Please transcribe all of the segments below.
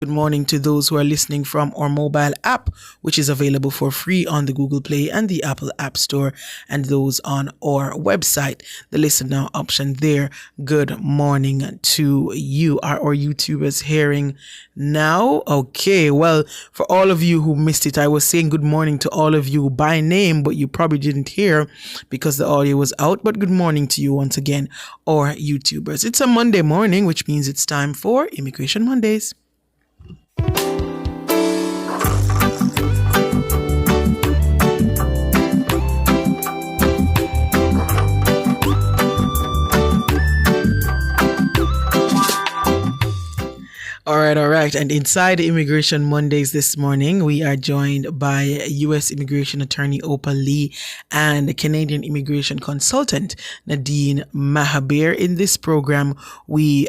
Good morning to those who are listening from our mobile app, which is available for free on the Google Play and the Apple App Store, and those on our website, the Listen Now option there. Good morning to you. Are our YouTubers hearing now? Okay, well, for all of you who missed it, I was saying good morning to all of you by name, but you probably didn't hear because the audio was out. But good morning to you once again, our YouTubers. It's a Monday morning, which means it's time for Immigration Mondays. All right. And inside Immigration Mondays this morning, we are joined by U.S. Immigration Attorney Opal Lee and Canadian Immigration Consultant Nadine Mahabir. In this program, we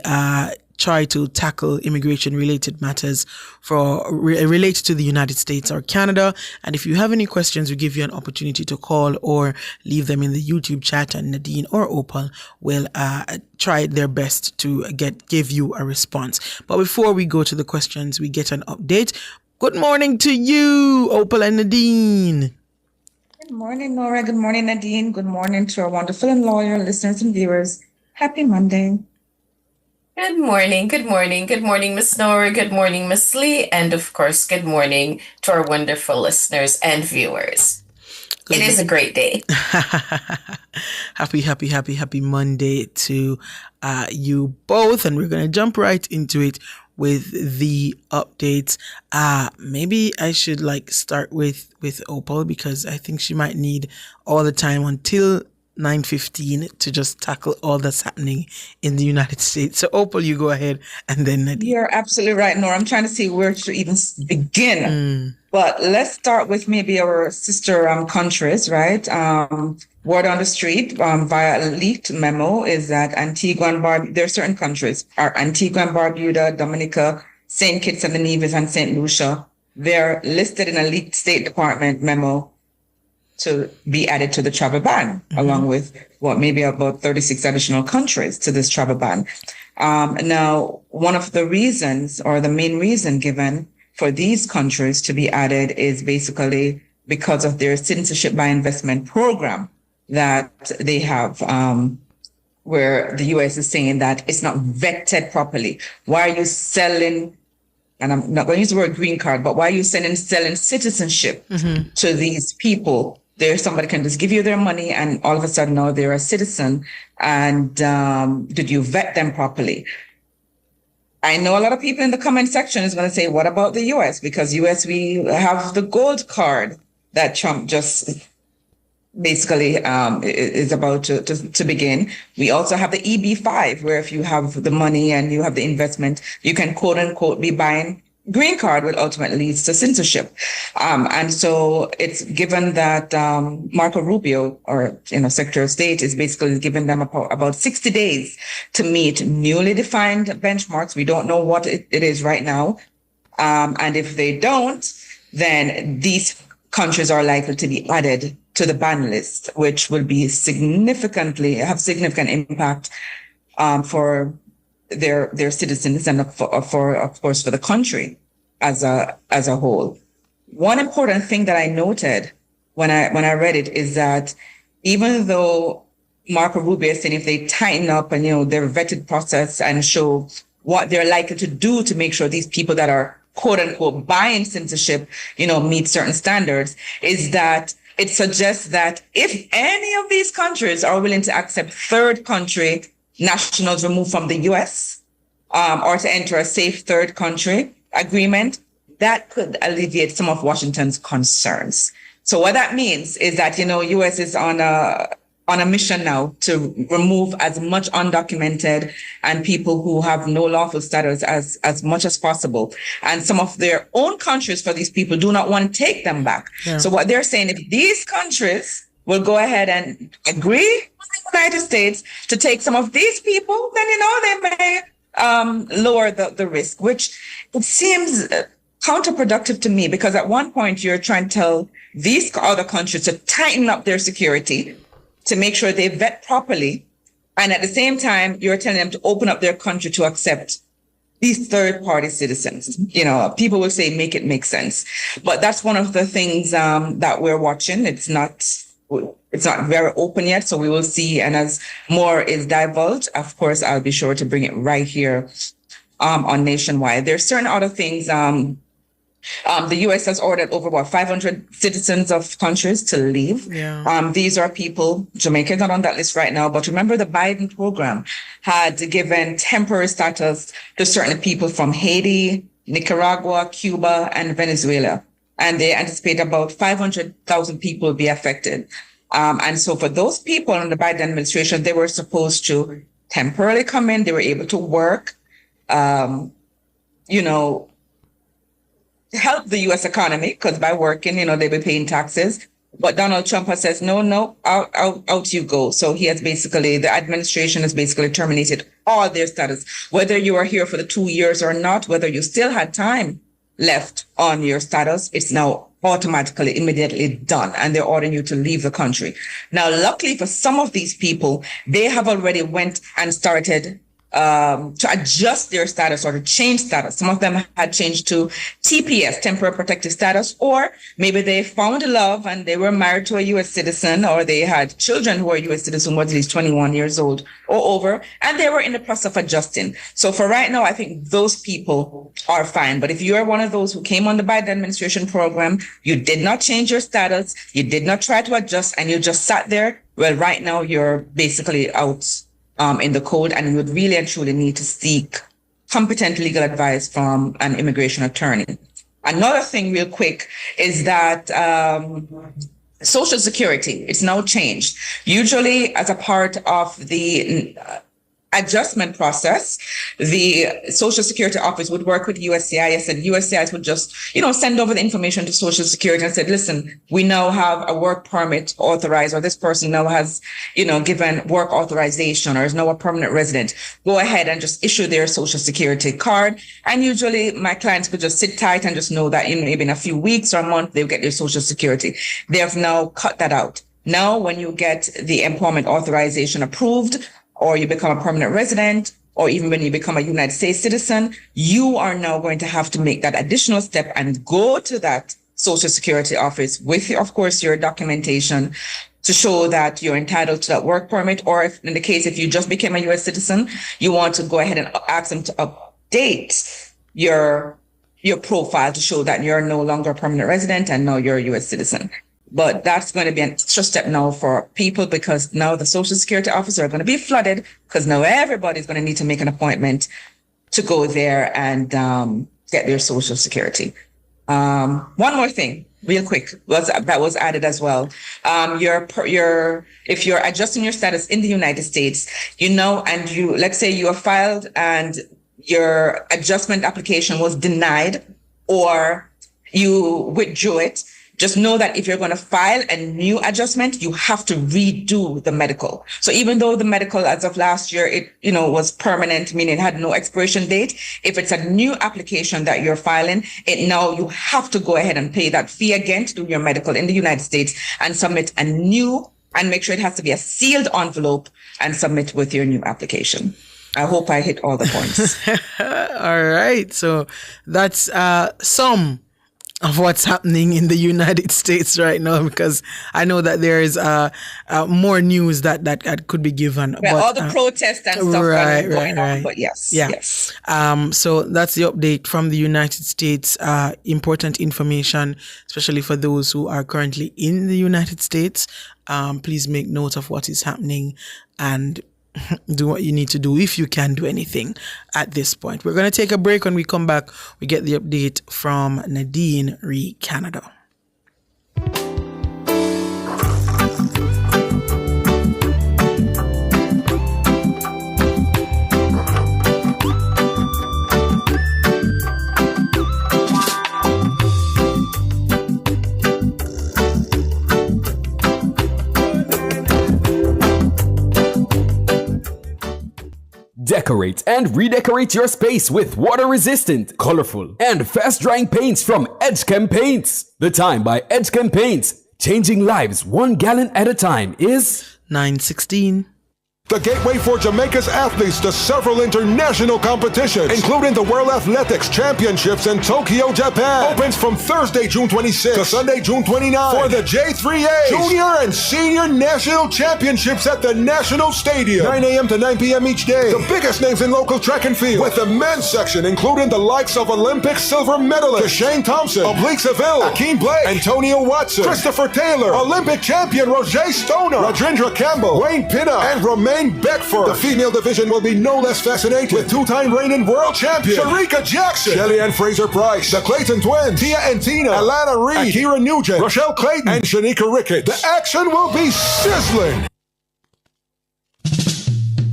try to tackle immigration-related matters related to the United States or Canada. And if you have any questions, we give you an opportunity to call or leave them in the YouTube chat, and Nadine or Opal will try their best to give you a response. But before we go to the questions, we get an update. Good morning to you, Opal and Nadine. Good morning, Nora. Good morning, Nadine. Good morning to our wonderful and loyal listeners and viewers. Happy Monday. Good morning, good morning, good morning, Miss Nora, good morning, Miss Lee, and of course, good morning to our wonderful listeners and viewers. It is a great day. Happy Monday to you both, and we're going to jump right into it with the updates. Maybe I should start with Opal, because I think she might need all the time until 9:15 to just tackle all that's happening in the United States. So Opal, you go ahead, and then Nadine. You're absolutely right, Nora. I'm trying to see where to even begin. But let's start with maybe our sister countries, right? Word on the street via a leaked memo is that Antigua and Barbuda, there are certain countries, are Antigua and Barbuda, Dominica, St. Kitts and Nevis, and St. Lucia. They're listed in a leaked State Department memo to be added to the travel ban, along with maybe about 36 additional countries to this travel ban. Now, one of the reasons, or the main reason given for these countries to be added, is basically because of their citizenship by investment program that they have, where the U.S. is saying that it's not vetted properly. Why are you selling, and I'm not going to use the word green card, but why are you selling citizenship to these people? Somebody can just give you their money and all of a sudden now they're a citizen. And did you vet them properly? I know a lot of people in the comment section is going to say, what about the US? Because US, we have the gold card that Trump just basically is about to begin. We also have the EB-5, where if you have the money and you have the investment, you can quote unquote be buying green card, will ultimately lead to censorship. And so it's given that Marco Rubio, or Secretary of State, is basically giving them about 60 days to meet newly defined benchmarks. We don't know what it is right now. And if they don't, then these countries are likely to be added to the ban list, which will be have significant impact for their citizens and of course for the country as a whole. One important thing that I noted when I read it is that even though Marco Rubio is saying if they tighten up and their vetted process and show what they're likely to do to make sure these people that are quote unquote buying censorship meet certain standards, is that it suggests that if any of these countries are willing to accept third country nationals removed from the U.S. Or to enter a safe third country agreement, that could alleviate some of Washington's concerns. So what that means is that, U.S. is on a mission now to remove as much undocumented and people who have no lawful status as much as possible. And some of their own countries for these people do not want to take them back. Yeah. So what they're saying, if these countries will go ahead and agree with the United States to take some of these people, then, they may lower the risk, which it seems counterproductive to me, because at one point you're trying to tell these other countries to tighten up their security, to make sure they vet properly. And at the same time, you're telling them to open up their country to accept these third-party citizens. You know, people will say, make it make sense. But that's one of the things that we're watching. It's not very open yet, so we will see. And as more is divulged, of course, I'll be sure to bring it right here on Nationwide. There's certain other things. The U.S. has ordered over 500 citizens of countries to leave. Yeah. These are people, Jamaica is not on that list right now, but remember the Biden program had given temporary status to certain people from Haiti, Nicaragua, Cuba, and Venezuela. And they anticipate about 500,000 people will be affected. And so for those people in the Biden administration, they were supposed to temporarily come in. They were able to work, help the U.S. economy, because by working, they'll be paying taxes. But Donald Trump has says, no, out you go. So the administration has basically terminated all their status, whether you are here for the 2 years or not, whether you still had time left on your status, it's now automatically, immediately done. And they're ordering you to leave the country. Now, luckily for some of these people, they have already went and started to adjust their status or to change status. Some of them had changed to TPS, temporary protected status, or maybe they found love and they were married to a U.S. citizen, or they had children who were U.S. citizens who were at least 21 years old or over, and they were in the process of adjusting. So for right now, I think those people are fine. But if you are one of those who came on the Biden administration program, you did not change your status, you did not try to adjust, and you just sat there, well, right now you're basically out in the code, and you would really and truly need to seek competent legal advice from an immigration attorney. Another thing real quick is that Social Security, it's now changed. Usually as a part of the adjustment process, the Social Security office would work with USCIS, and USCIS would just, send over the information to Social Security and said, listen, we now have a work permit authorized, or this person now has, given work authorization, or is now a permanent resident. Go ahead and just issue their Social Security card. And usually my clients could just sit tight and just know that maybe in a few weeks or a month, they'll get their Social Security. They have now cut that out. Now, when you get the employment authorization approved, or you become a permanent resident, or even when you become a United States citizen, you are now going to have to make that additional step and go to that Social Security office with, of course, your documentation to show that you're entitled to that work permit. Or if you just became a U.S. citizen, you want to go ahead and ask them to update your profile to show that you're no longer a permanent resident and now you're a U.S. citizen. But that's going to be an extra step now for people, because now the Social Security office are going to be flooded, because now everybody's going to need to make an appointment to go there and get their Social Security. One more thing, real quick, that was added as well. If you're adjusting your status in the United States, and let's say you have filed and your adjustment application was denied, or you withdrew it, just know that if you're going to file a new adjustment, you have to redo the medical. So even though the medical as of last year, it, was permanent, meaning it had no expiration date, if it's a new application that you're filing, you have to go ahead and pay that fee again to do your medical in the United States and submit a new, and make sure it has to be a sealed envelope and submit with your new application. I hope I hit all the points. All right. So that's some of what's happening in the United States right now, because I know that there is more news that could be given. Yeah, but, all the protests and stuff going on. But yes. So that's the update from the United States. Important information, especially for those who are currently in the United States. Please make note of what is happening and do what you need to do, if you can do anything at this point. We're going to take a break. When we come back, we get the update from Nadine Re Canada. Decorate and redecorate your space with water-resistant, colorful, and fast-drying paints from Edgechem Paints. The time by Edgechem Paints, changing lives 1 gallon at a time, is 9:16. the gateway for Jamaica's athletes to several international competitions, including the World Athletics Championships in Tokyo, Japan. Opens from Thursday, June 26 to Sunday, June 29 for the J3A Junior and Senior National Championships at the National Stadium, 9 a.m. to 9 p.m. each day. The biggest names in local track and field, with the men's section including the likes of Olympic silver medalist Shane Thompson, Oblique Seville, Akeem Blake, Antonio Watson, Christopher Taylor, Olympic champion Roger Stoner, Rajendra Campbell, Wayne Pinna, and Romaine Beckford. The female division will be no less fascinating, with two-time reigning world champion Sharika Jackson, Shelly Ann Fraser-Price, the Clayton Twins, Tia and Tina, Alana Reed, Akira Nugent, Rochelle Clayton, and Shanika Rickett. The action will be sizzling.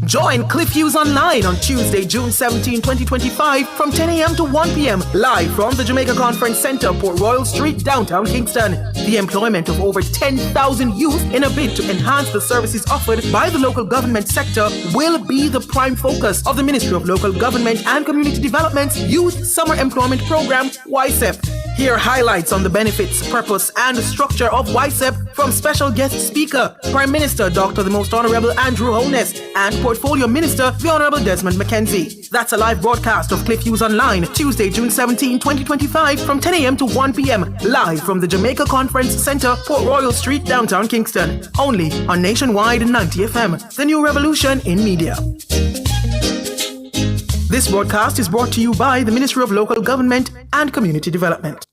Join Cliff Hughes Online on Tuesday, June 17, 2025 from 10 a.m. to 1 p.m. live from the Jamaica Conference Center, Port Royal Street, downtown Kingston. The employment of over 10,000 youth in a bid to enhance the services offered by the local government sector will be the prime focus of the Ministry of Local Government and Community Development's Youth Summer Employment Program, YSEP. Hear highlights on the benefits, purpose, and structure of YSEP from special guest speaker, Prime Minister Dr. the Most Honorable Andrew Holness, and Portfolio Minister, the Honorable Desmond McKenzie. That's a live broadcast of Cliff Hughes Online, Tuesday, June 17, 2025, from 10 a.m. to 1 p.m. live from the Jamaica Conference Center, Port Royal Street, downtown Kingston. Only on Nationwide 90 FM, the new revolution in media. This broadcast is brought to you by the Ministry of Local Government and Community Development.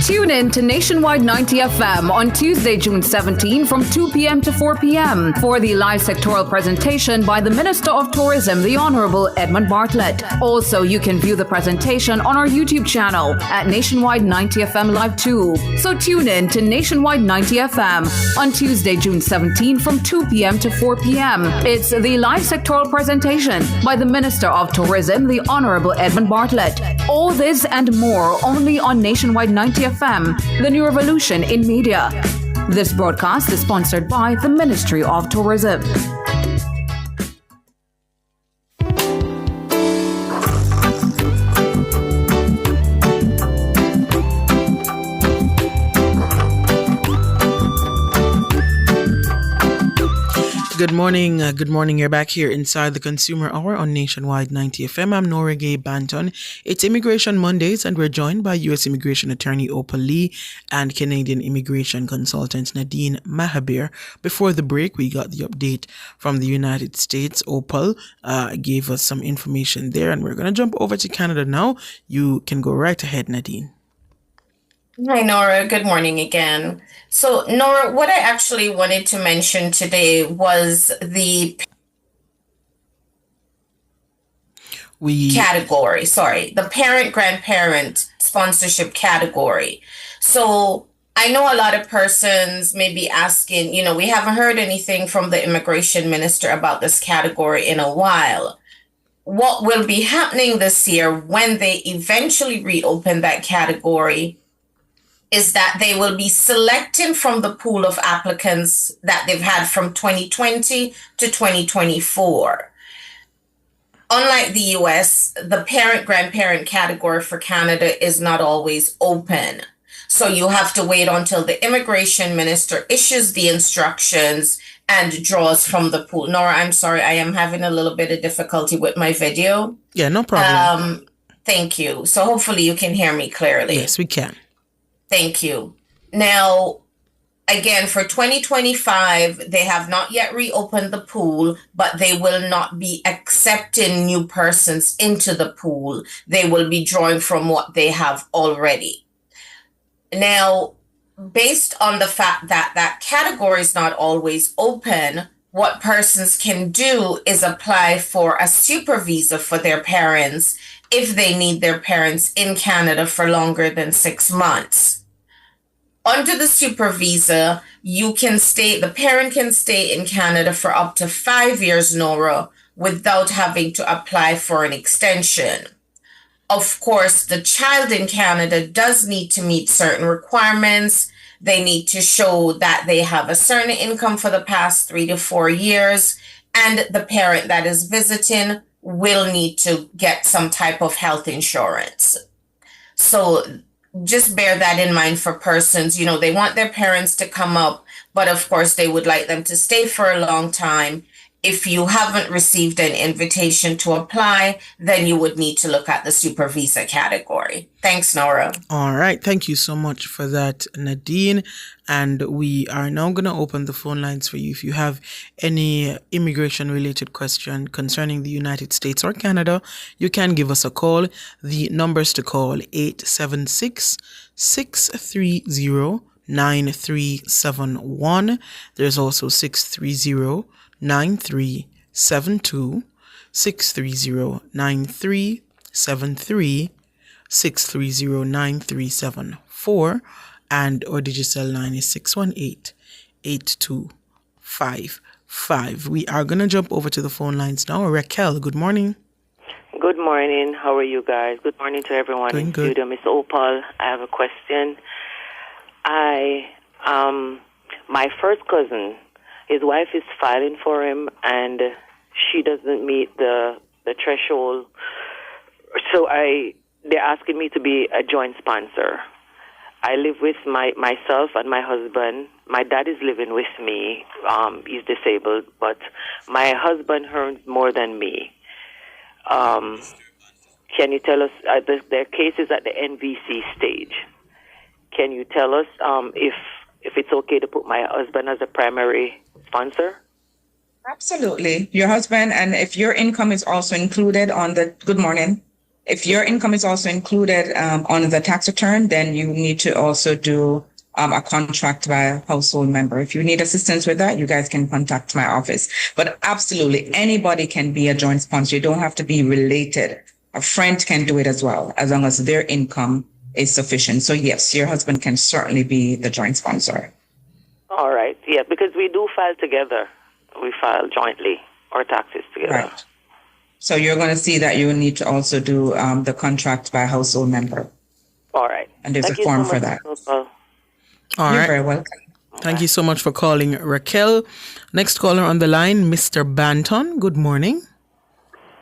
Tune in to Nationwide 90 FM on Tuesday, June 17 from 2 p.m. to 4 p.m. for the live sectoral presentation by the Minister of Tourism, the Honorable Edmund Bartlett. Also, you can view the presentation on our YouTube channel at Nationwide 90 FM Live 2. So tune in to Nationwide 90 FM on Tuesday, June 17 from 2 p.m. to 4 p.m. It's the live sectoral presentation by the Minister of Tourism, the Honorable Edmund Bartlett. All this and more only on Nationwide 90 FM, the new revolution in media. This broadcast is sponsored by the Ministry of Tourism. Good morning. Good morning. You're back here inside the Consumer Hour on Nationwide 90 FM. I'm Nora Gay Banton. It's Immigration Mondays, and we're joined by U.S. Immigration Attorney Opal Lee and Canadian Immigration Consultant Nadine Mahabir. Before the break, we got the update from the United States. Opal gave us some information there, and we're going to jump over to Canada now. You can go right ahead, Nadine. Hi, Nora. Good morning again. So, Nora, what I actually wanted to mention today was the the parent-grandparent sponsorship category. So, I know a lot of persons may be asking, we haven't heard anything from the immigration minister about this category in a while. What will be happening this year when they eventually reopen that category is that they will be selecting from the pool of applicants that they've had from 2020 to 2024. Unlike the US, the parent-grandparent category for Canada is not always open. So you have to wait until the immigration minister issues the instructions and draws from the pool. Nora, I'm sorry, I am having a little bit of difficulty with my video. Yeah, no problem. Thank you. So hopefully you can hear me clearly. Yes, we can. Thank you. Now, again, for 2025, they have not yet reopened the pool, but they will not be accepting new persons into the pool. They will be drawing from what they have already. Now, based on the fact that that category is not always open, what persons can do is apply for a super visa for their parents if they need their parents in Canada for longer than 6 months. Under the super visa, the parent can stay in Canada for up to 5 years, Nora, without having to apply for an extension. Of course, the child in Canada does need to meet certain requirements. They need to show that they have a certain income for the past 3 to 4 years, and the parent that is visiting will need to get some type of health insurance. So just bear that in mind for persons. They want their parents to come up, but of course they would like them to stay for a long time. If you haven't received an invitation to apply, then you would need to look at the super visa category. Thanks, Nora. All right. Thank you so much for that, Nadine. And we are now going to open the phone lines for you. If you have any immigration related question concerning the United States or Canada, you can give us a call. The numbers to call 876-630-9371. There's also 630-9372, 630-9373, 630-9374, and our digital line is 618-8255. We are going to jump over to the phone lines now. Raquel, good morning. Good morning. How are you guys? Good morning to everyone Doing in good. studio. Miss Opal, I have a question. My first cousin, his wife is filing for him, and she doesn't meet the threshold. So they're asking me to be a joint sponsor. I live with myself and my husband. My dad is living with me. He's disabled, but my husband earns more than me. Can you tell us, their case is at the NVC stage. Can you tell us if it's okay to put my husband as a primary sponsor? Absolutely. Your husband, and if your income is also included on the, good morning. If your income is also included on the tax return, then you need to also do a contract by a household member. If you need assistance with that, you guys can contact my office. But absolutely, anybody can be a joint sponsor. You don't have to be related. A friend can do it as well, as long as their income is sufficient. So yes, your husband can certainly be the joint sponsor. All right. Yeah, because we do file together. We file jointly our taxes together. Right. So you're going to see that you need to also do the contract by household member. All right. And there's Thank a you form so for much, that. Opal. All You're right. very welcome. Thank you so much for calling, Raquel. Next caller on the line, Mr. Banton. Good morning.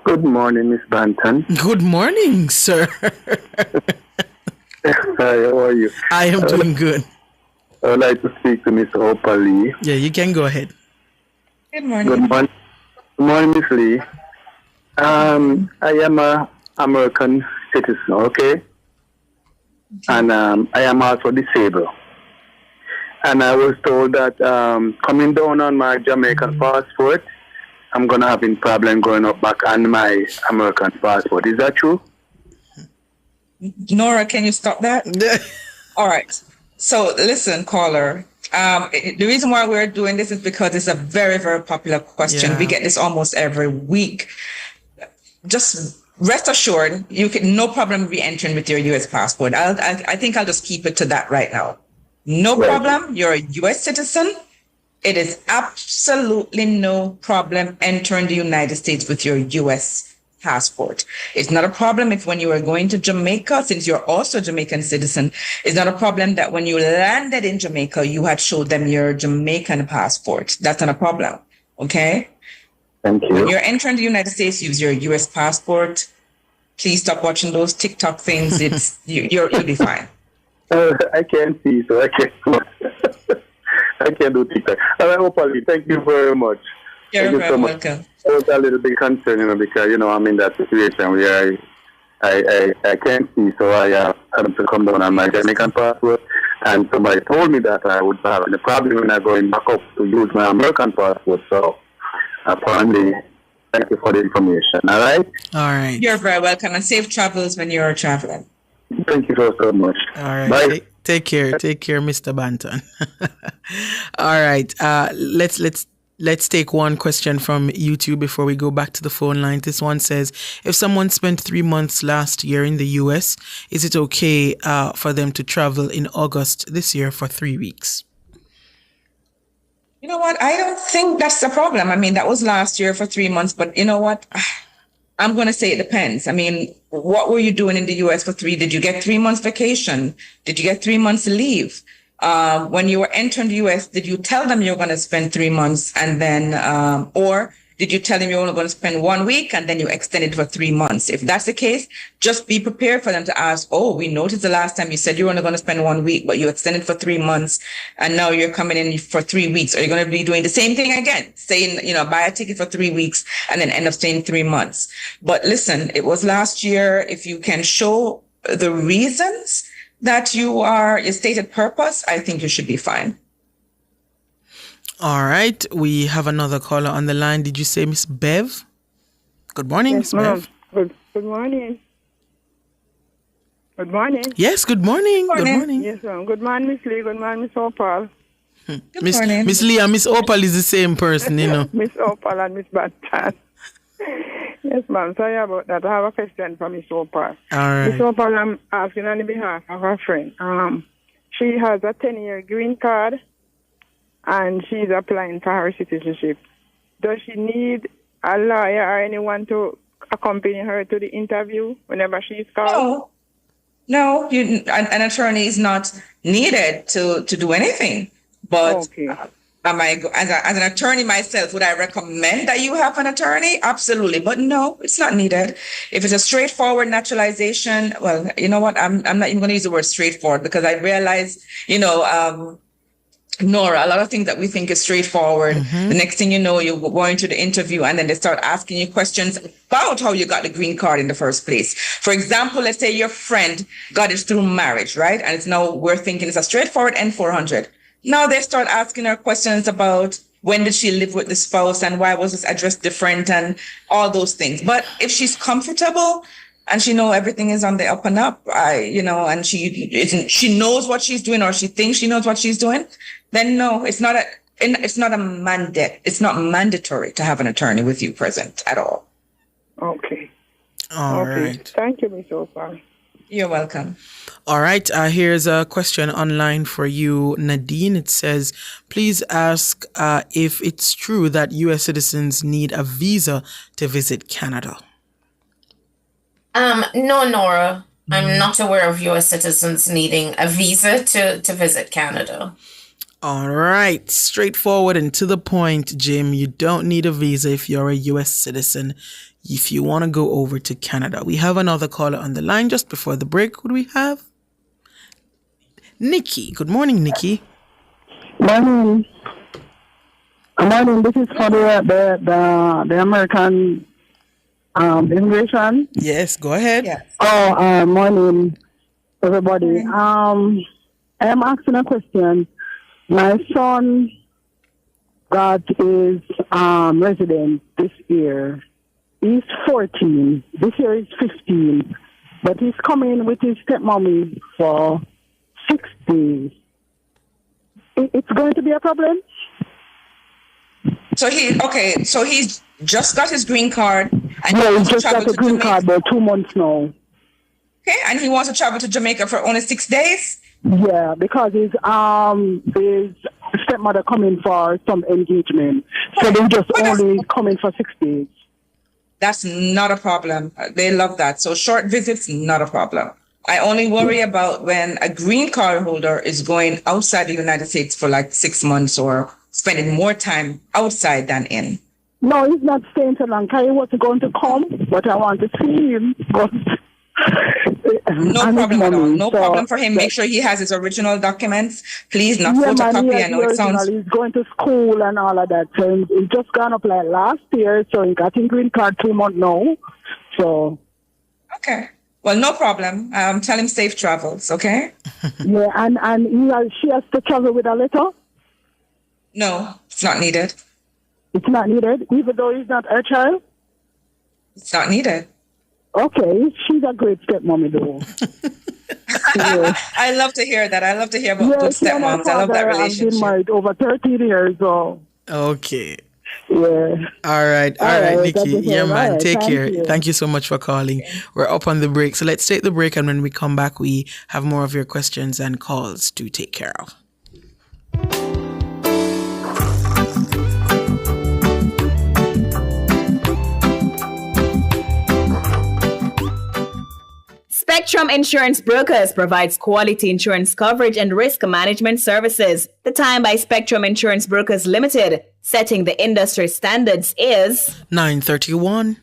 Good morning, Miss Banton. Good morning, sir. Hi, how are you? I am doing good. I would like to speak to Miss Opal Lee. Yeah, you can go ahead. Good morning. Good morning. Good morning, Miss Lee. I am a American citizen, okay? And I am also disabled. And I was told that coming down on my Jamaican passport, I'm going to have a problem going up back on my American passport. Is that true? Nora, can you stop that? All right. So listen, caller. The reason why we're doing this is because it's a very, very popular question. Yeah. We get this almost every week. Just rest assured, you can no problem re-entering with your U.S. passport. I think I'll just keep it to that right now. No Right. problem. You're a U.S. citizen. It is absolutely no problem entering the United States with your U.S. passport. It's not a problem if when you are going to Jamaica, since you're also a Jamaican citizen, it's not a problem that when you landed in Jamaica, you had showed them your Jamaican passport. That's not a problem. Okay? Thank When you. you're entering the United States, use your U.S. passport. Please stop watching those TikTok things. You'll be fine. I can't see, so I can't. I can't do TikTok. All right, Opal Lee, thank you very much. You're Thank you very so much. welcome. I was a little bit concerned, because, I'm in that situation where I can't see, so I have to come down on my Jamaican passport. And somebody told me that I would have a problem when I'm going back up to use my American passport. So apparently, thank you for the information. All right? All right. You're very welcome, and safe travels when you're traveling. Thank you so much. All right. Bye. Take care, Mr. Banton. All right. Let's take one question from YouTube before we go back to the phone line. This one says, if someone spent 3 months last year in the U.S., is it okay for them to travel in August this year for 3 weeks? You know what? I don't think that's the problem. I mean, that was last year for 3 months, but you know what? I'm going to say it depends. I mean, what were you doing in the U.S. for did you get 3 months vacation? Did you get 3 months leave? When you were entering the U.S., did you tell them you're going to spend 3 months and then, or Did you tell him you're only going to spend 1 week and then you extend it for 3 months? If that's the case, just be prepared for them to ask, oh, we noticed the last time you said you were only going to spend 1 week, but you extended for 3 months and now you're coming in for 3 weeks. Are you going to be doing the same thing again? Saying, buy a ticket for 3 weeks and then end up staying 3 months. But listen, it was last year. If you can show the reasons that your stated purpose, I think you should be fine. All right. We have another caller on the line. Did you say Miss Bev? Good morning, Miss Bev. Good morning. Good morning. Yes, good morning. Good morning. Yes, ma'am. Good morning, Miss Lee. Good morning, Miss Opal. Good morning. Miss Lee and Miss Opal is the same person, Miss Opal and Miss Bantan. Yes, ma'am. Sorry about that. I have a question for Miss Opal. All right. Miss Opal, I'm asking on behalf of her friend. She has a 10-year green card, and she's applying for her citizenship. Does she need a lawyer or anyone to accompany her to the interview whenever she's called? No, an attorney is not needed to do anything. But okay. As an attorney myself, would I recommend that you have an attorney? Absolutely. But no, it's not needed. If it's a straightforward naturalization, well, you know what? I'm not even going to use the word straightforward because I realize, Nora, a lot of things that we think is straightforward. The next thing you know, you're going to the interview and then they start asking you questions about how you got the green card in the first place. For example, let's say your friend got it through marriage, right? And it's now we're thinking it's a straightforward N400. Now they start asking her questions about when did she live with the spouse and why was this address different and all those things. But if she's comfortable and she knows everything is on the up and up, and she knows what she's doing or she thinks she knows what she's doing, then no, it's not a mandate. It's not mandatory to have an attorney with you present at all. Okay. All right. Thank you, Miss Opal. You're welcome. All right. Here's a question online for you, Nadine. It says, please ask if it's true that U.S. citizens need a visa to visit Canada. No, Nora. I'm not aware of U.S. citizens needing a visa to visit Canada. All right. Straightforward and to the point, Jim. You don't need a visa if you're a U.S. citizen. If you want to go over to Canada. We have another caller on the line just before the break. Who do we have? Nikki. Good morning, Nikki. Morning. Morning. This is for the American immigration. Yes, go ahead. Yes. Morning, everybody. I am asking a question. My son got his resident this year. He's 14. This year he's 15. But he's coming with his stepmommy for 6 days. It's going to be a problem? So he's just got his green card. And he just got a green card about 2 months now. Okay, and he wants to travel to Jamaica for only 6 days? Yeah, because his stepmother coming for some engagement. So they're just only coming for 6 days. That's not a problem. They love that. So short visits, not a problem. I only worry about when a green card holder is going outside the United States for like 6 months or spending more time outside than in. No, he's not staying so long. He was going to come, but I want to see him. But no problem at all. No problem for him. Make sure he has his original documents. Please, not photocopy. I know it sounds... He's going to school and all of that. So he's just gone up like last year. So he got his green card 2 months now. So... Okay. Well, no problem. Tell him safe travels, okay? Yeah, and she has to travel with a letter? No, it's not needed. It's not needed, even though he's not her child? It's not needed. Okay, she's a great stepmommy, though. Yeah. I love to hear that. I love to hear about good stepmoms. I love that relationship. I've been married over 13 years, so... Okay. Yeah. All right, Nikki. Yeah, man. Right. Take care. Thank you so much for calling. We're up on the break. So let's take the break. And when we come back, we have more of your questions and calls to take care of. Spectrum Insurance Brokers provides quality insurance coverage and risk management services. The Time by Spectrum Insurance Brokers Limited, Setting the industry standards is 9:31.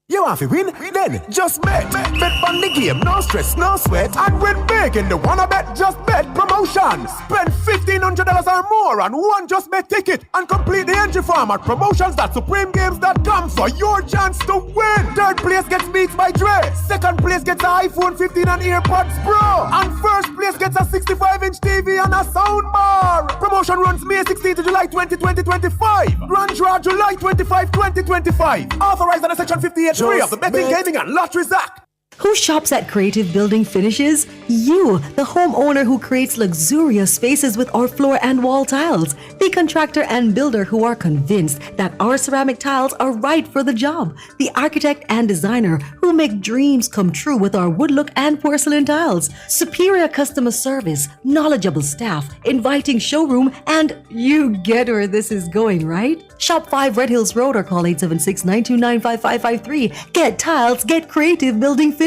You want to win? Then just bet. Bet on the game, no stress, no sweat. And win big in the Wanna Bet Just Bet promotion. Spend $1,500 or more on one Just Bet ticket and complete the entry form at promotions.supremegames.com for your chance to win. Third place gets Beats by Dre. Second place gets an iPhone 15 and AirPods Pro. And first place gets a 65-inch TV and a soundbar. Promotion runs May 16 to July 20, 2025. Grand draw July 25, 2025. Authorized under Section 58. Three of the Betting, Gaming and Lotteries Act. Who shops at Creative Building Finishes? You, the homeowner who creates luxurious spaces with our floor and wall tiles. The contractor and builder who are convinced that our ceramic tiles are right for the job. The architect and designer who make dreams come true with our wood look and porcelain tiles. Superior customer service, knowledgeable staff, inviting showroom, and you get where this is going, right? Shop 5 Red Hills Road or call 876-929-5553. Get tiles, get Creative Building Finishes.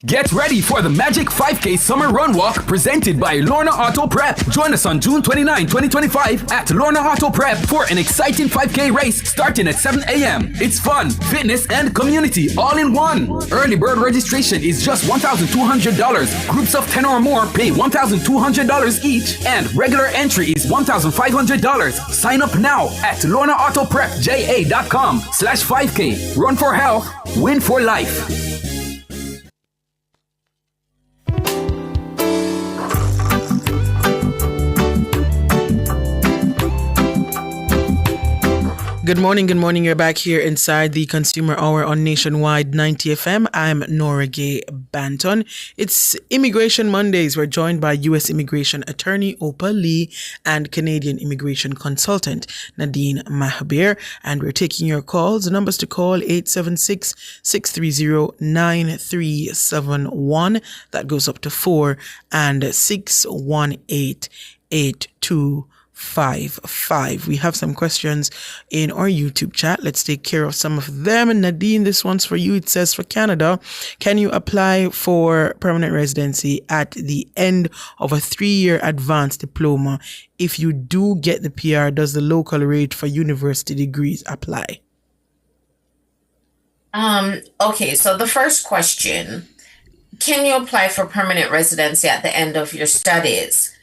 Get ready for the Magic 5K Summer Run Walk presented by Lorna Auto Prep. Join us on June 29, 2025 at Lorna Auto Prep for an exciting 5K race starting at 7 a.m. It's fun, fitness, and community all in one. Early bird registration is just $1,200. Groups of 10 or more pay $1,200 each, and regular entry is $1,500. Sign up now at lornaautopprepja.com/5K. Run for health, win for life. Good morning. You're back here inside the Consumer Hour on Nationwide 90 FM. I'm Nora Gay Banton. It's Immigration Mondays. We're joined by U.S. Immigration Attorney Opal Lee and Canadian Immigration Consultant Nadine Mahabir. And we're taking your calls. The numbers to call 876-630-9371. That goes up to 4 and 618-8255. We have some questions in our YouTube chat. Let's take care of some of them. And Nadine, this one's for you. It says, for Canada, can you apply for permanent residency at the end of a 3-year advanced diploma? If you do get the PR, does the local rate for university degrees apply? Okay, so the first question, can you apply for permanent residency at the end of your studies?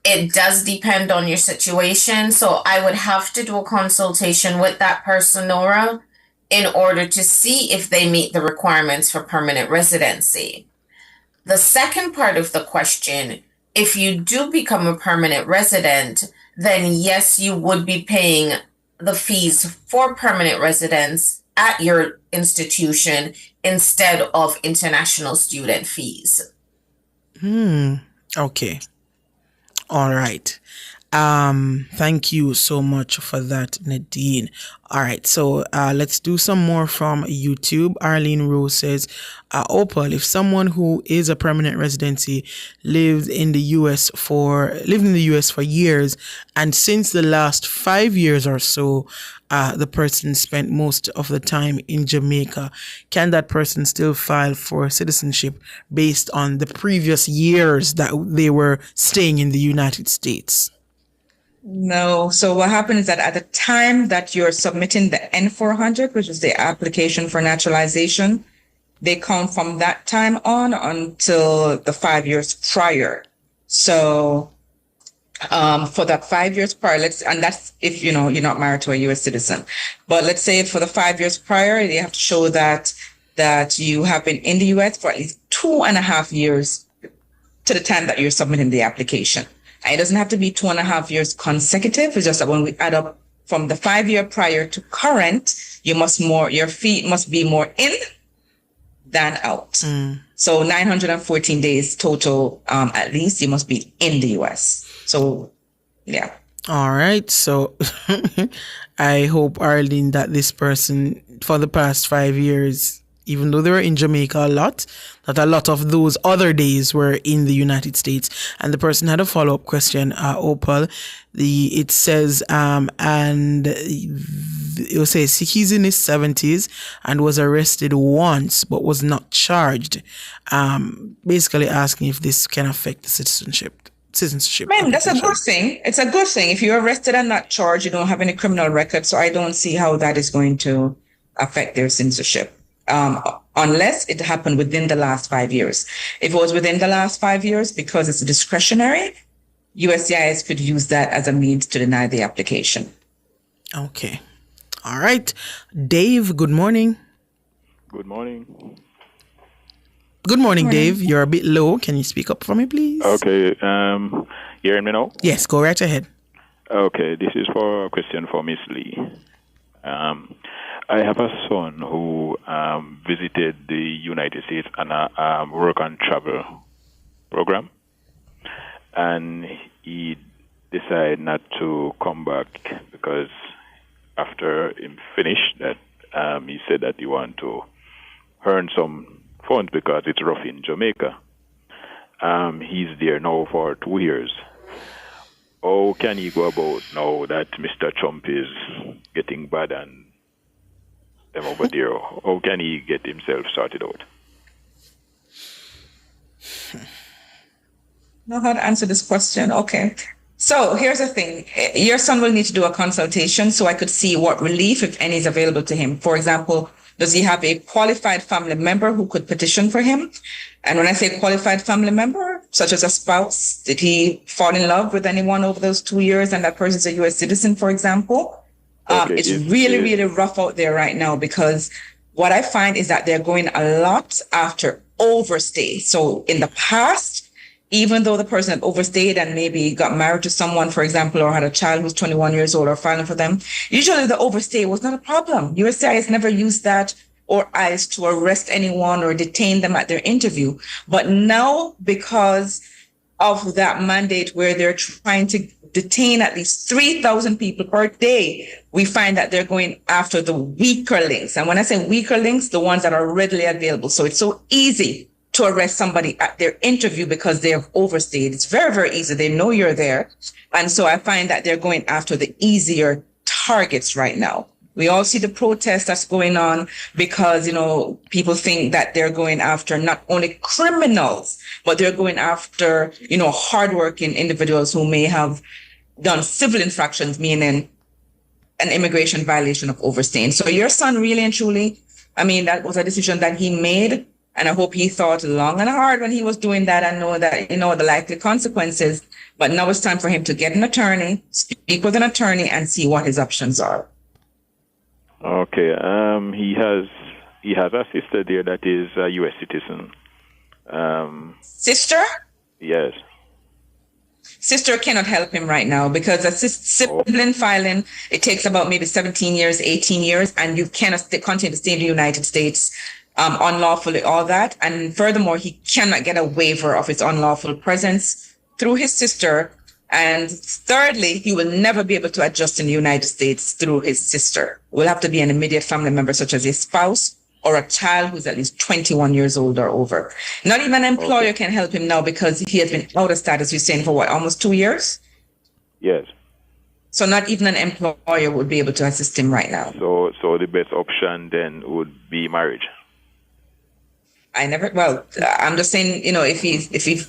It does depend on your situation. So I would have to do a consultation with that person, Nora, in order to see if they meet the requirements for permanent residency. The second part of the question, if you do become a permanent resident, then yes, you would be paying the fees for permanent residence at your institution instead of international student fees. Okay. All right. Thank you so much for that, Nadine. All right. So let's do some more from YouTube. Arlene Rose says, Opal, if someone who is a permanent residency lived in the US for years, and since the last 5 years or so, the person spent most of the time in Jamaica, can that person still file for citizenship based on the previous years that they were staying in the United States? No. So what happened is that at the time that you're submitting the N400, which is the application for naturalization, they count from that time on until the 5 years prior. So for that 5 years prior, and that's if you're not married to a U.S. citizen. But let's say for the 5 years prior, you have to show that you have been in the U.S. for at least 2.5 years to the time that you're submitting the application. And it doesn't have to be 2.5 years consecutive. It's just that when we add up from the 5 year prior to current, your fee must be more in than out. So 914 days total, at least you must be in the US. So, yeah. All right. So I hope, Arlene, that this person for the past 5 years, even though they were in Jamaica a lot, that a lot of those other days were in the United States. And the person had a follow-up question, Opal. It says, and it says he's in his 70s and was arrested once, but was not charged. Basically asking if this can affect the citizenship. citizenship. Man, that's a good thing. It's a good thing. If you're arrested and not charged, you don't have any criminal record. So I don't see how that is going to affect their citizenship. Unless it happened within the last 5 years. If it was within the last 5 years, because it's discretionary, USCIS could use that as a means to deny the application. Okay. All right. Dave, good morning. Good morning. Good morning, Dave. You're a bit low. Can you speak up for me, please? Okay. You hearing me now? Yes, go right ahead. Okay. This is for a question for Miss Lee. I have a son who visited the United States on a work and travel program, and he decided not to come back because after him finished that, he said that he wanted to earn some funds because it's rough in Jamaica. He's there now for 2 years. How can he go about now that Mr. Trump is getting bad and them over there? How can he get himself sorted out? Know how to answer this question. Okay. So here's the thing. Your son will need to do a consultation so I could see what relief, if any, is available to him. For example, does he have a qualified family member who could petition for him? And when I say qualified family member, such as a spouse, did he fall in love with anyone over those 2 years and that person's a U.S. citizen, for example? Okay, it's really rough out there right now because what I find is that they're going a lot after overstay. So in the past, even though the person had overstayed and maybe got married to someone, for example, or had a child who's 21 years old or filing for them, usually the overstay was not a problem. USCIS never used that or ICE to arrest anyone or detain them at their interview. But now, because of that mandate where they're trying to detain at least 3,000 people per day, we find that they're going after the weaker links. And when I say weaker links, the ones that are readily available. So it's so easy to arrest somebody at their interview because they have overstayed. It's very easy. They know you're there. And so I find that they're going after the easier targets right now. We all see the protest that's going on because, people think that they're going after not only criminals, but they're going after, hardworking individuals who may have done civil infractions, meaning an immigration violation of overstaying. So your son really and truly, that was a decision that he made. And I hope he thought long and hard when he was doing that and know that, the likely consequences. But now it's time for him to get an attorney, speak with an attorney and see what his options are. Okay. He has a sister there that is a U.S. citizen. Sister? Yes. Sister cannot help him right now because a sibling filing, it takes about maybe 17 years, 18 years, and you cannot continue to stay in the United States unlawfully, all that. And furthermore, he cannot get a waiver of his unlawful presence through his sister. And thirdly, he will never be able to adjust in the United States through his sister. Will have to be an immediate family member, such as a spouse or a child who's at least 21 years old or over. Not even an employer can help him now because he has been out of status, you're saying, for almost 2 years? Yes. So not even an employer would be able to assist him right now. So the best option then would be marriage. I'm just saying, if he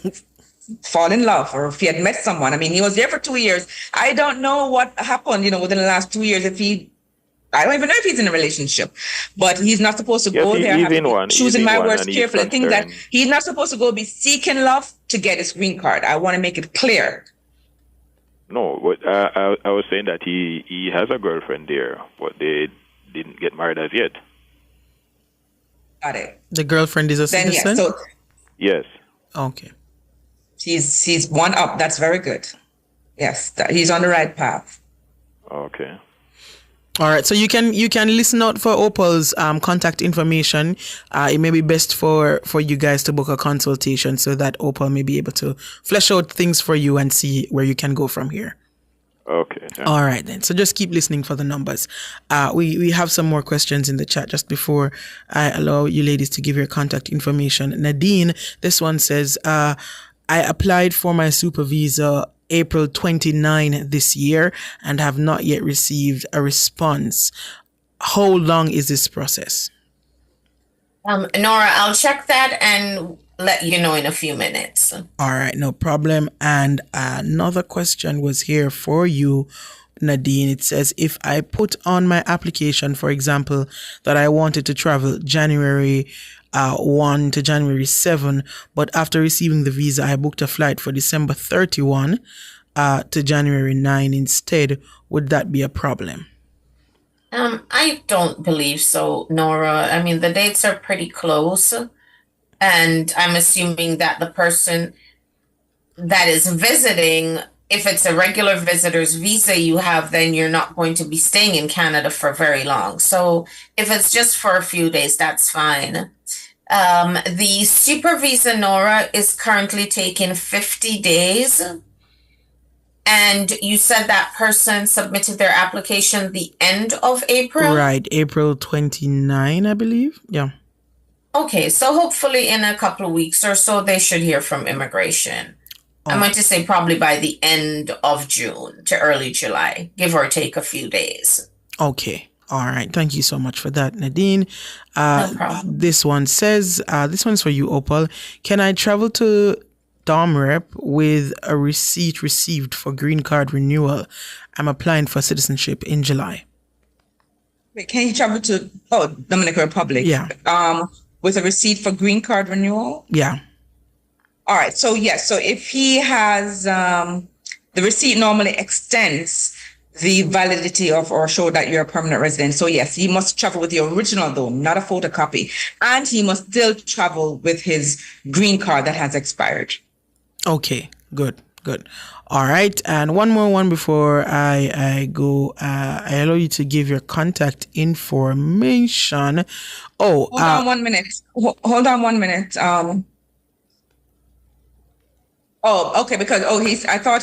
fall in love or if he had met someone. He was there for 2 years. I don't know what happened, within the last 2 years. I don't even know if he's in a relationship, but he's not supposed to go there. Choosing my words carefully. I think that he's not supposed to go be seeking love to get his green card. I want to make it clear. No, but I was saying that he has a girlfriend there, but they didn't get married as yet. Got it. The girlfriend is a citizen? Yes. Okay. He's one up. That's very good. Yes, he's on the right path. Okay. All right. So you can listen out for Opal's contact information. It may be best for you guys to book a consultation so that Opal may be able to flesh out things for you and see where you can go from here. Okay. All right then. So just keep listening for the numbers. We have some more questions in the chat just before I allow you ladies to give your contact information. Nadine, this one says, I applied for my super visa April 29 this year and have not yet received a response. How long is this process? Nora, I'll check that and let you know in a few minutes. All right, no problem. And another question was here for you, Nadine. It says, if I put on my application, for example, that I wanted to travel January 1 to January 7, but after receiving the visa, I booked a flight for December 31 to January 9 instead, would that be a problem? I don't believe so, Nora. I mean, the dates are pretty close, and I'm assuming that the person that is visiting, if it's a regular visitor's visa you have, then you're not going to be staying in Canada for very long. So if it's just for a few days, that's fine. The super visa, Nora, is currently taking 50 days. And you said that person submitted their application the end of April? Right, April 29, I believe. Yeah. Okay, so hopefully in a couple of weeks or so, they should hear from immigration. I meant to say probably by the end of June to early July, give or take a few days. Okay. All right. Thank you so much for that, Nadine. No problem. This one says, this one's for you, Opal. Can I travel to DomRep with a receipt received for green card renewal? I'm applying for citizenship in July. Wait, can you travel to Dominican Republic? Yeah. With a receipt for green card renewal? Yeah. All right. So yes. So if he has the receipt normally extends the validity of or show that you're a permanent resident. So yes, he must travel with the original though, not a photocopy, and he must still travel with his green card that has expired. Okay. Good. All right. And one more one before I go. I allow you to give your contact information. Hold on 1 minute. Hold on 1 minute. Okay. Because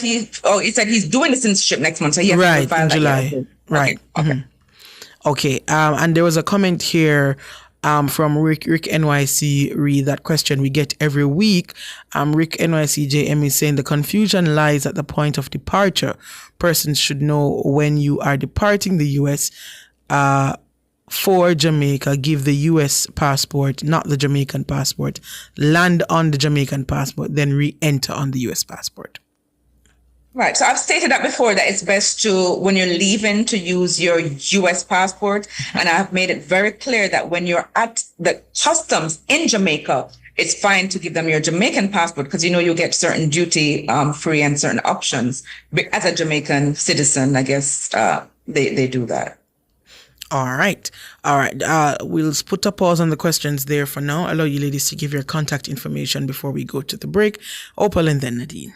he said he's doing the citizenship next month, so he has to file in that July. year. Right. Okay. Mm-hmm. Okay. And there was a comment here from Rick NYC. Read that question we get every week. Rick NYC JM is saying the confusion lies at the point of departure. Persons should know when you are departing the U.S. For Jamaica, give the U.S. passport, not the Jamaican passport. Land on the Jamaican passport, then re-enter on the U.S. passport. Right. So I've stated that before, that it's best to, when you're leaving, to use your U.S. passport. And I've made it very clear that when you're at the customs in Jamaica, it's fine to give them your Jamaican passport because, you get certain duty free and certain options. But as a Jamaican citizen, I guess they do that. All right. We'll put a pause on the questions there for now. Allow you ladies to give your contact information before we go to the break. Opal and then Nadine.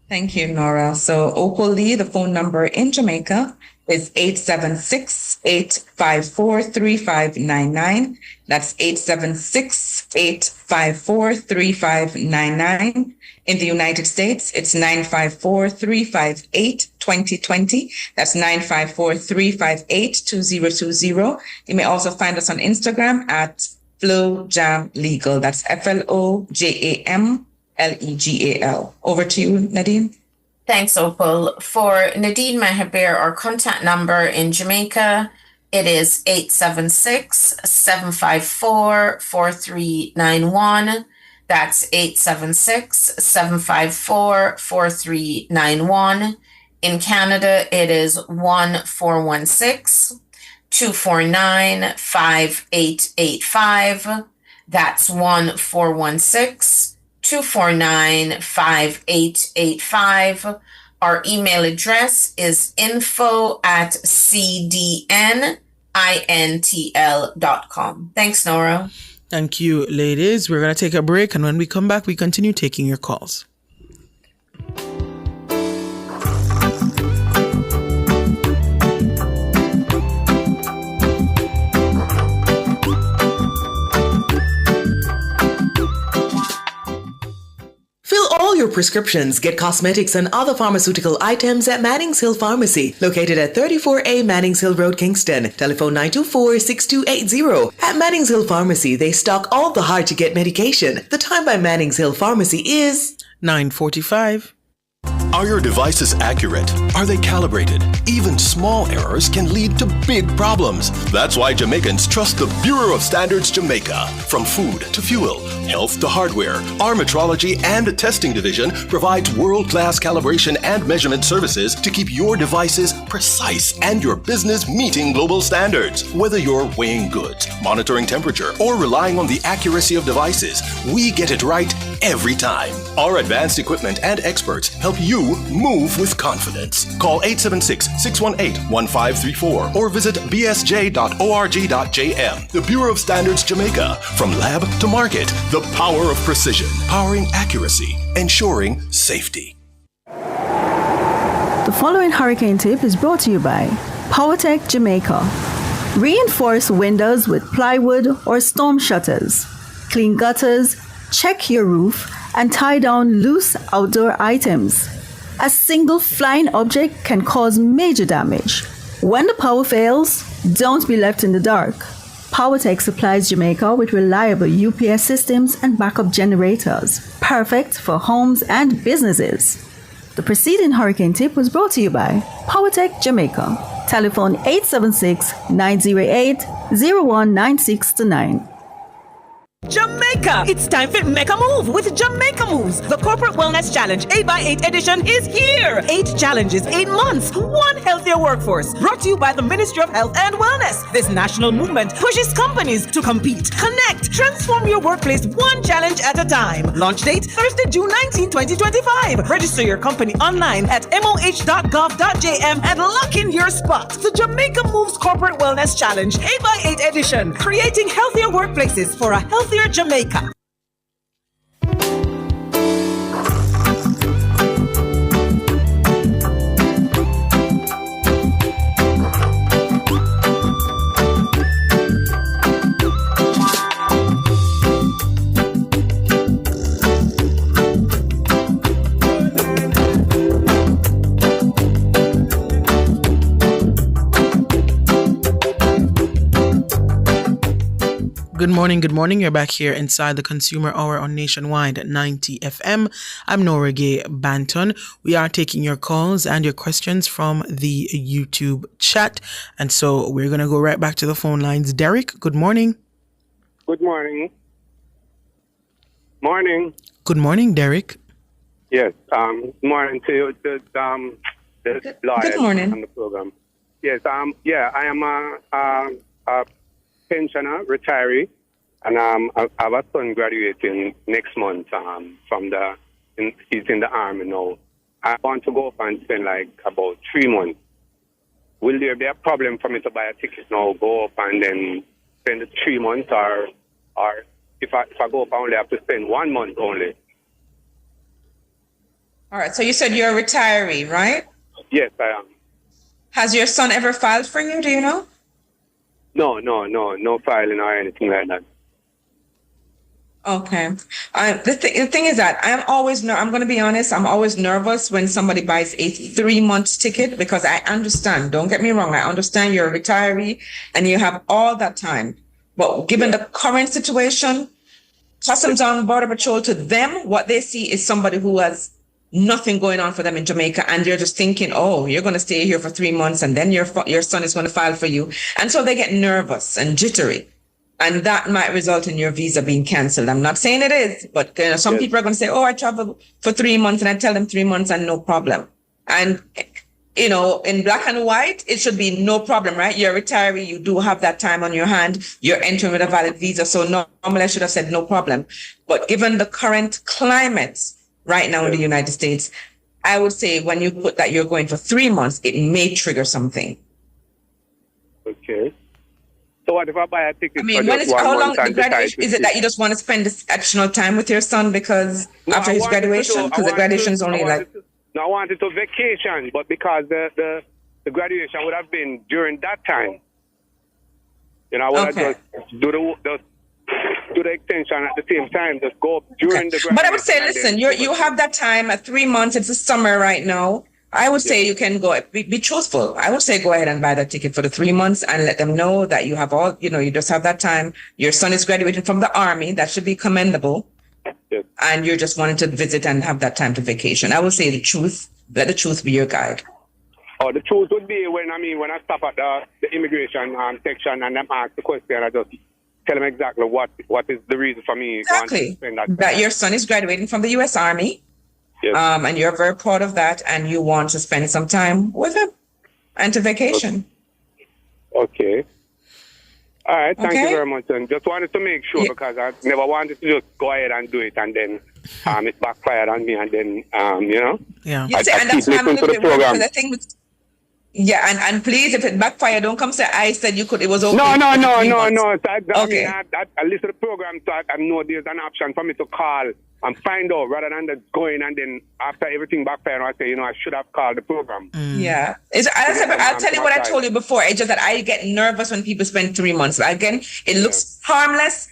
Thank you, Nora. So Opal Lee, the phone number in Jamaica is 876-854-3599. That's 876-854-3599. In the United States, it's 954-358-2020. That's 954-358-2020. You may also find us on Instagram at FlowJam Legal. That's FLOJAMLEGAL. Over to you, Nadine. Thanks, Opal. For Nadine Mahabir, our contact number in Jamaica, it is 876-754-4391. That's 876-754-4391. In Canada, it is 1-416-249-5885. That's 1-416-249-5885. Our email address is info@cdnintl.com. Thanks, Nora. Thank you, ladies. We're going to take a break, and when we come back, we continue taking your calls. Fill all your prescriptions, get cosmetics and other pharmaceutical items at Mannings Hill Pharmacy, located at 34A Mannings Hill Road, Kingston. Telephone 924-6280. At Mannings Hill Pharmacy, they stock all the hard-to-get medication. The time by Mannings Hill Pharmacy is 9:45. Are your devices accurate? Are they calibrated? Even small errors can lead to big problems. That's why Jamaicans trust the Bureau of Standards Jamaica. From food to fuel, health to hardware, our metrology and testing division provides world-class calibration and measurement services to keep your devices precise and your business meeting global standards. Whether you're weighing goods, monitoring temperature, or relying on the accuracy of devices, we get it right every time. Our advanced equipment and experts help you move with confidence. Call 876-618-1534 or visit bsj.org.jm. The Bureau of Standards Jamaica. From lab to market, the power of precision, powering accuracy, ensuring safety. The following hurricane tip is brought to you by PowerTech Jamaica. Reinforce windows with plywood or storm shutters. Clean gutters, check your roof, and tie down loose outdoor items. A single flying object can cause major damage. When the power fails, don't be left in the dark. PowerTech supplies Jamaica with reliable UPS systems and backup generators, perfect for homes and businesses. The preceding hurricane tip was brought to you by PowerTech Jamaica. Telephone 876-908-0196-9. Jamaica! It's time for Make a Move with Jamaica Moves. The Corporate Wellness Challenge 8x8 edition is here. 8 challenges, 8 months, 1 healthier workforce. Brought to you by the Ministry of Health and Wellness. This national movement pushes companies to compete, connect, transform your workplace 1 challenge at a time. Launch date Thursday, June 19, 2025. Register your company online at moh.gov.jm and lock in your spot. The Jamaica Moves Corporate Wellness Challenge 8x8 edition. Creating healthier workplaces for a healthier Jamaica. Good morning. You're back here inside the Consumer Hour on Nationwide 90 FM. I'm Nora Gay Banton. We are taking your calls and your questions from the YouTube chat. And so we're going to go right back to the phone lines. Derek, good morning. Good morning. Morning. Good morning, Derek. Yes. Morning to you. Good morning. On the program. Yes. I am a pensioner, retiree, and I have a son graduating next month he's in the army now. I want to go up and spend like about 3 months. Will there be a problem for me to buy a ticket now, go up and then spend 3 months, or if I go up I only have to spend 1 month only? All right, so you said you're a retiree, right? Yes, I am. Has your son ever filed for you, do you know? No filing or anything like that. Okay. The thing is that I'm going to be honest, I'm always nervous when somebody buys a 3-month ticket, because I understand, don't get me wrong, I understand you're a retiree and you have all that time. But given the current situation, Customs and Border Patrol, to them, what they see is somebody who has nothing going on for them in Jamaica, and they're just thinking, oh, you're going to stay here for 3 months and then your son is going to file for you. And so they get nervous and jittery, and that might result in your visa being canceled. I'm not saying it is, but some people are going to say, oh, I travel for 3 months, and I tell them 3 months and no problem. And, in black and white, it should be no problem, right? You're a retiree, you do have that time on your hand, you're entering with a valid visa. So normally I should have said no problem. But given the current climate right now in the United States, I would say when you put that you're going for 3 months, it may trigger something. Okay. So what if I buy a ticket? How long the graduation? Is it that you just want to spend this additional time with your son after his graduation? Because the graduation is only I wanted to vacation, but because the graduation would have been during that time. I would have just do the extension at the same time, just go up during the graduation. But I would say, listen, you have that time at 3 months. It's the summer right now. I would say you can go, be truthful. I would say go ahead and buy that ticket for the 3 months and let them know that you have you just have that time. Your son is graduating from the army. That should be commendable. Yes. And you're just wanting to visit and have that time to vacation. I would say the truth Let the truth be your guide. Oh, the truth would be when I stop at the immigration section and them ask the question, I just tell them exactly what is the reason for me. Exactly. That your son is graduating from the U.S. Army. Yes. And you're very proud of that, and you want to spend some time with him and to vacation. Okay. All right. Thank you very much. And just wanted to make sure because I never wanted to just go ahead and do it and then it backfired on me and then Yeah. You see, and that's why I'm a little bit worried because I think and please, if it backfire, don't come say I said you could. It was okay. No. Okay. I listen to the program, so I know there's an option for me to call and find out rather than just going and then after everything backfire, I say, I should have called the program. Yeah. I'll tell you what I told you before. It's just that I get nervous when people spend 3 months. Again, it looks harmless,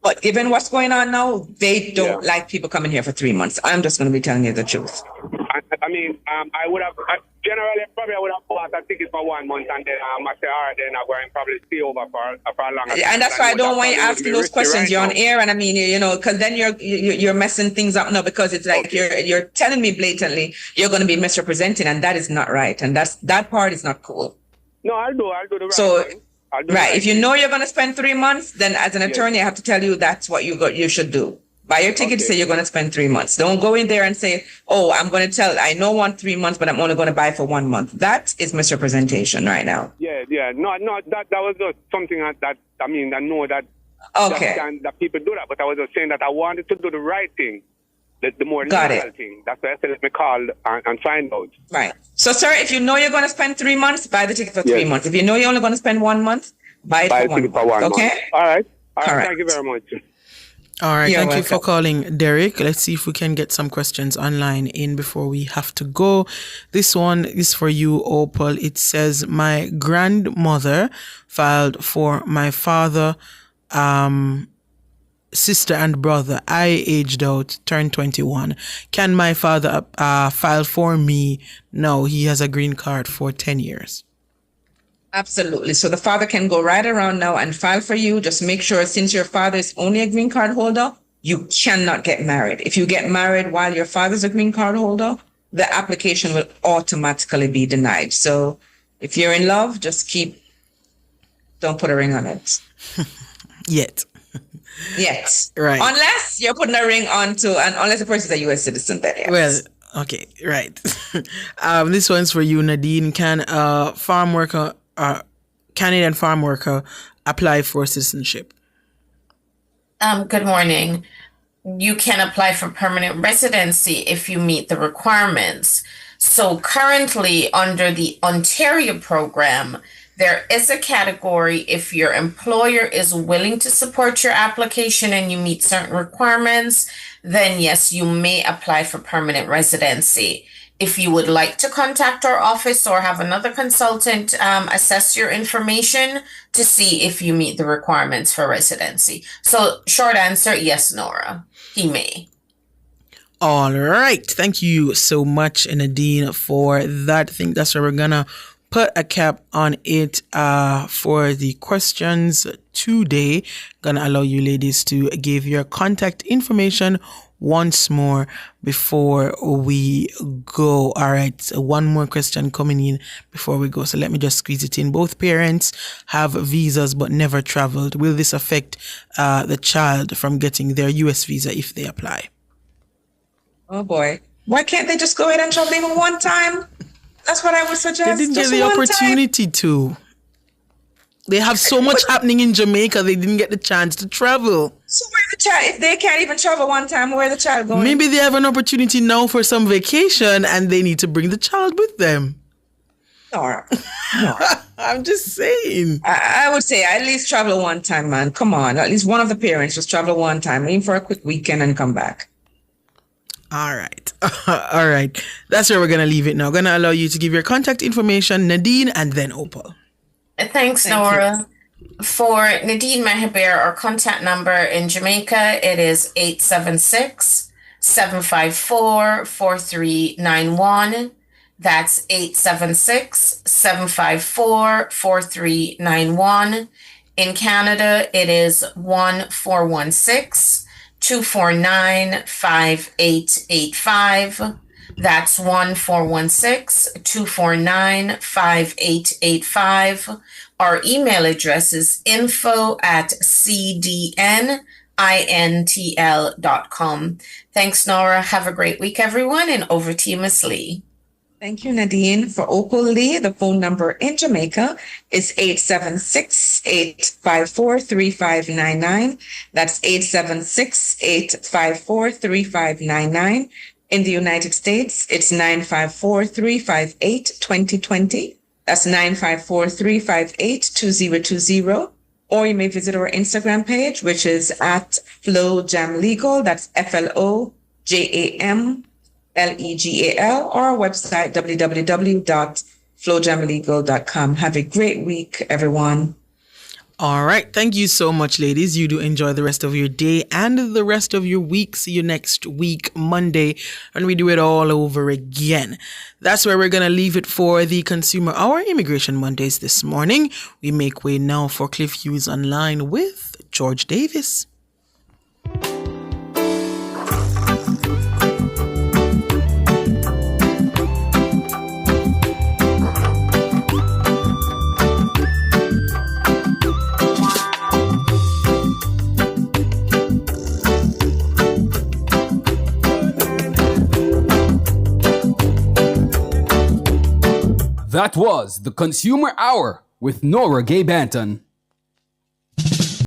but given what's going on now, they don't like people coming here for 3 months. I'm just going to be telling you the truth. I would have generally probably I would have bought a ticket for 1 month and then I say, all right, then I'm going to probably stay over for a longer time. And that's why I don't want you asking those questions. You're on air, and because then you're messing things up now because it's like you're telling me blatantly you're going to be misrepresenting, and that is not right, and that part is not cool. No, I'll do the right thing. Right, if you know you're going to spend 3 months, then as an attorney, I have to tell you that's what you should do. Buy your ticket to say you're going to spend 3 months. Don't go in there and say, oh, I'm going to I know I want 3 months, but I'm only going to buy for 1 month. That is misrepresentation right now. Yeah. No, that was just something that I know that that people do that, but I was just saying that I wanted to do the right thing, the more legal thing. That's why I said let me call and find out. Right. So, sir, if you know you're going to spend 3 months, buy the ticket for 3 months. If you know you're only going to spend 1 month, buy it for 1 month. Okay? All right. Thank you very much. All right, You're thank you welcome. for calling, Derek. Let's see if we can get some questions online in before we have to go. This one is for you, Opal. It says, my grandmother filed for my father, sister and brother. I aged out, turned 21. Can my father file for me? No, he has a green card for 10 years. Absolutely. So the father can go right around now and file for you. Just make sure, since your father is only a green card holder, you cannot get married. If you get married while your father's a green card holder, the application will automatically be denied. So if you're in love, don't put a ring on it. Yet. Right. Unless you're putting a ring on unless the person is a U.S. citizen, then yes. Well, okay, right. This one's for you, Nadine. Can a Canadian farm worker apply for citizenship? Good morning. You can apply for permanent residency if you meet the requirements. So currently under the Ontario program, there is a category if your employer is willing to support your application and you meet certain requirements, then yes, you may apply for permanent residency. If you would like to contact our office or have another consultant assess your information to see if you meet the requirements for residency. So short answer, yes, Nora, he may. All right. Thank you so much, Nadine, for that. I think that's where we're going to put a cap on it for the questions today. Going to allow you ladies to give your contact information once more before we go. All right, so one more question coming in before we go. So let me just squeeze it in. Both parents have visas but never traveled. Will this affect the child from getting their U.S. visa if they apply? Oh boy. Why can't they just go ahead and travel even one time? That's what I would suggest. They didn't get the opportunity to. They have so much happening in Jamaica, they didn't get the chance to travel. So where's the child? If they can't even travel one time, where's the child going? Maybe they have an opportunity now for some vacation and they need to bring the child with them. No. I'm just saying. I would say at least travel one time, man. Come on. At least one of the parents just travel one time, even for a quick weekend and come back. All right. All right. That's where we're going to leave it now. Going to allow you to give your contact information, Nadine, and then Opal. Thanks, Nora. For Nadine Mehabir, our contact number in Jamaica, it is 876-754-4391. That's 876-754-4391. In Canada, it is 1416-249-5885. That's 1-416-249-5885. Our email address is info@cdnintl.com. Thanks, Nora. Have a great week, everyone, and over to you, Miss Lee. Thank you, Nadine. For Opal Lee, the phone number in Jamaica is 876-854-3599. That's 876-854-3599. In the United States, it's 954-358-2020. That's 954-358-2020. Or you may visit our Instagram page, which is at FlowJamLegal. That's FLOJAMLEGAL, or our website, www.flowjamlegal.com. Have a great week, everyone. All right. Thank you so much, ladies. You do enjoy the rest of your day and the rest of your week. See you next week, Monday, when we do it all over again. That's where we're going to leave it for the Consumer Hour, Immigration Mondays this morning. We make way now for Cliff Hughes Online with George Davis. That was the Consumer Hour with Nora Gay Banton.